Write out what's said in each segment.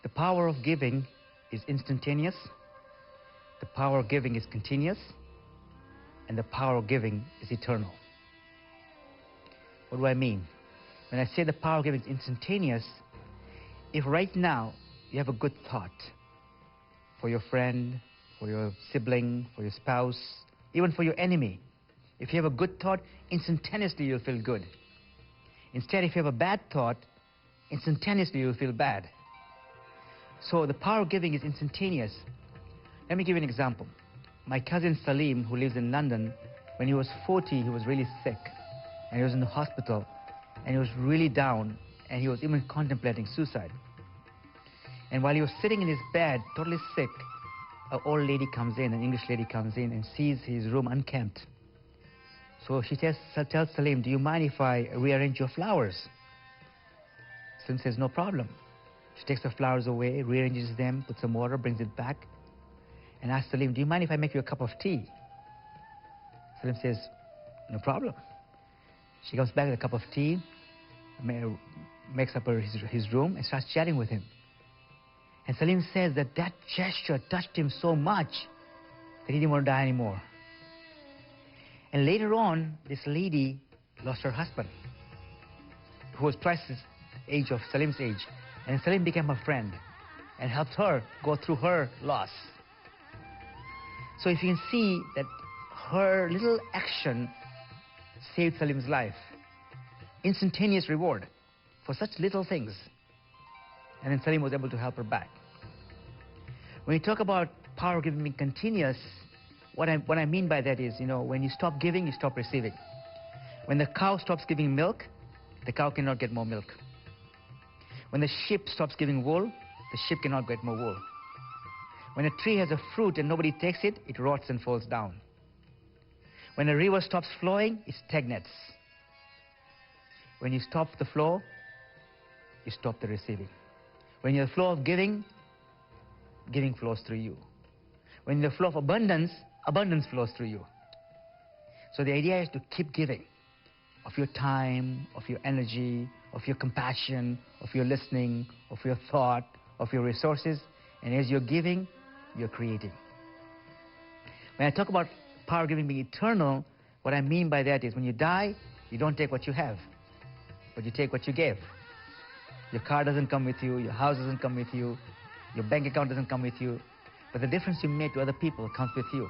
The power of giving is instantaneous, the power of giving is continuous, and the power of giving is eternal. What do I mean? When I say the power of giving is instantaneous, if right now you have a good thought for your friend, for your sibling, for your spouse, even for your enemy, if you have a good thought, instantaneously you'll feel good. Instead, if you have a bad thought, instantaneously you'll feel bad. So the power of giving is instantaneous. Let me give you an example. My cousin Salim, who lives in London, when he was 40, he was really sick. And he was in the hospital. And he was really down. And he was even contemplating suicide. And while he was sitting in his bed, totally sick, an old lady comes in, an English lady comes in and sees his room unkempt. So she tells Salim, do you mind if I rearrange your flowers? Salim says, no problem. She takes the flowers away, rearranges them, puts some water, brings it back, and asks Salim, do you mind if I make you a cup of tea? Salim says, no problem. She comes back with a cup of tea, makes up his room, and starts chatting with him. And Salim says that gesture touched him so much that he didn't want to die anymore. And later on, this lady lost her husband, who was twice the age of Salim's age. And Salim became her friend and helped her go through her loss. So if you can see that her little action saved Salim's life. Instantaneous reward for such little things. And then Salim was able to help her back. When you talk about power giving being continuous, what I mean by that is, when you stop giving, you stop receiving. When the cow stops giving milk, the cow cannot get more milk. When the sheep stops giving wool, the sheep cannot get more wool. When a tree has a fruit and nobody takes it, it rots and falls down. When a river stops flowing, it stagnates. When you stop the flow, you stop the receiving. When you're in the flow of giving, giving flows through you. When you're in the flow of abundance, abundance flows through you. So the idea is to keep giving of your time, of your energy, of your compassion, of your listening, of your thought, of your resources. And as you're giving, you're creating. When I talk about power giving being eternal, what I mean by that is when you die, you don't take what you have, but you take what you gave. Your car doesn't come with you, your house doesn't come with you, your bank account doesn't come with you, but the difference you made to other people comes with you.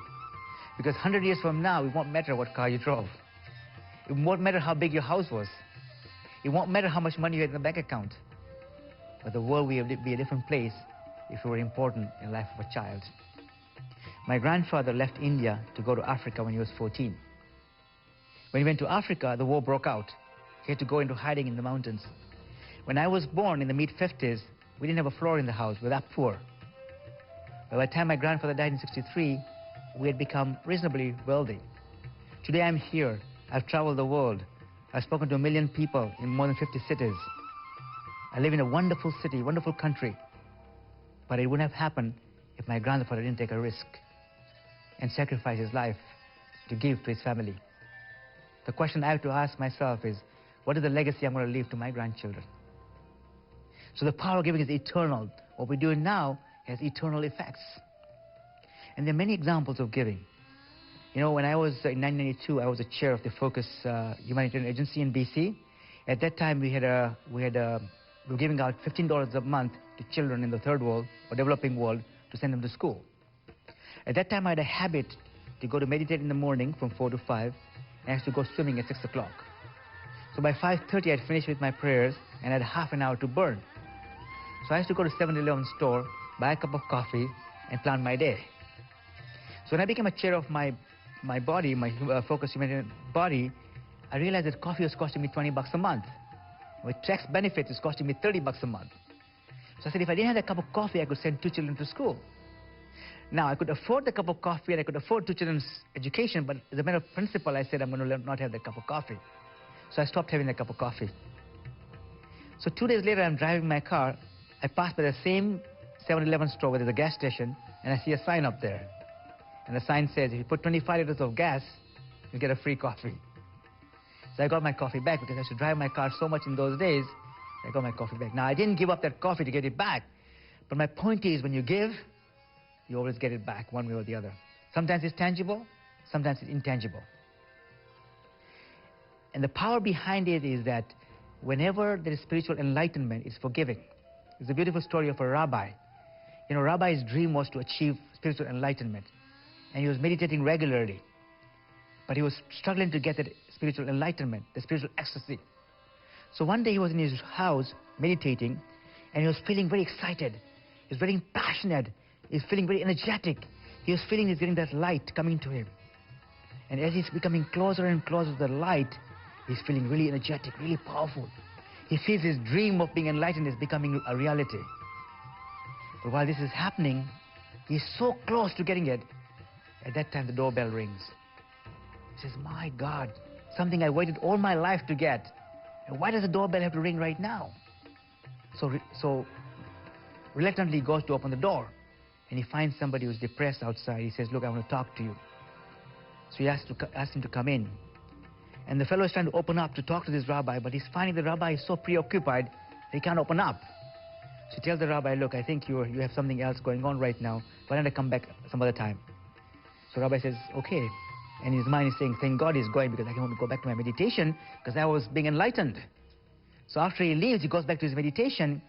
Because 100 years from now, it won't matter what car you drove. It won't matter how big your house was. It won't matter how much money you had in the bank account. But the world will be a different place if you were important in the life of a child. My grandfather left India to go to Africa when he was 14. When he went to Africa, the war broke out. He had to go into hiding in the mountains. When I was born in the mid-50s, we didn't have a floor in the house. We were that poor. But by the time my grandfather died in 63, we had become reasonably wealthy. Today I'm here. I've traveled the world. I've spoken to 1 million people in more than 50 cities. I live in a wonderful city, wonderful country. But it wouldn't have happened if my grandfather didn't take a risk and sacrifice his life to give to his family. The question I have to ask myself is, what is the legacy I'm going to leave to my grandchildren? So the power of giving is eternal. What we're doing now has eternal effects. And there are many examples of giving. When I was in 1992, I was the chair of the Focus Humanitarian Agency in BC. At that time, we were giving out $15 a month to children in the third world or developing world to send them to school. At that time, I had a habit to go to meditate in the morning from 4 to 5, and I used to go swimming at 6 o'clock. So by 5:30, I'd finished with my prayers, and I had half an hour to burn. So I used to go to 7-Eleven store, buy a cup of coffee, and plan my day. So when I became a chair of my body, my Focus Humanitarian body, I realized that coffee was costing me $20 a month. With tax benefits, it's costing me $30 a month. So I said, if I didn't have a cup of coffee, I could send 2 children to school. Now, I could afford the cup of coffee and I could afford 2 children's education, but as a matter of principle, I said I'm going to not have that cup of coffee. So I stopped having that cup of coffee. So 2 days later, I'm driving my car. I pass by the same 7-Eleven store where there's a gas station, and I see a sign up there. And the sign says, if you put 25 liters of gas, you get a free coffee. So I got my coffee back because I used to drive my car so much in those days. I got my coffee back. Now, I didn't give up that coffee to get it back, But my point is, when you give, you always get it back one way or the other. Sometimes it's tangible, sometimes it's intangible. And the power behind it is that whenever there is spiritual enlightenment, it's forgiving. It's a beautiful story of a rabbi. You know, rabbi's dream was to achieve spiritual enlightenment. And he was meditating regularly. But he was struggling to get that spiritual enlightenment, the spiritual ecstasy. So one day he was in his house meditating, and he was feeling very excited. He was very passionate. He was feeling very energetic. He was feeling he's getting that light coming to him. And as he's becoming closer and closer to the light, he's feeling really energetic, really powerful. He feels his dream of being enlightened is becoming a reality. But while this is happening, he's so close to getting it. At that time, the doorbell rings. He says, my God, something I waited all my life to get. And why does the doorbell have to ring right now? So reluctantly he goes to open the door. And he finds somebody who's depressed outside. He says, look, I want to talk to you. So he asks him to come in. And the fellow is trying to open up to talk to this rabbi, but he's finding the rabbi is so preoccupied that he can't open up. So he tells the rabbi, look, I think you have something else going on right now. Why don't I come back some other time? So rabbi says, okay. And his mind is saying, thank God he's going, because I can only go back to my meditation because I was being enlightened. So after he leaves, he goes back to his meditation.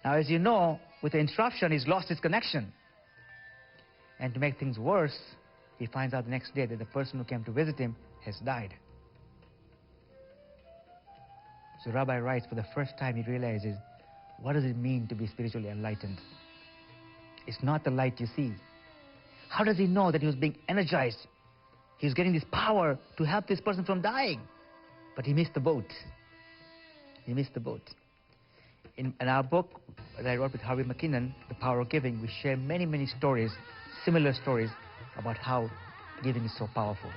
Now, as you know, with the interruption, he's lost his connection. And to make things worse, he finds out the next day that the person who came to visit him has died. So Rabbi writes, for the first time he realizes, what does it mean to be spiritually enlightened? It's not the light you see. How does he know that he was being energized? He was getting this power to help this person from dying. But he missed the boat. He missed the boat. In our book that I wrote with Harvey McKinnon, The Power of Giving, we share many, many stories, similar stories, about how giving is so powerful.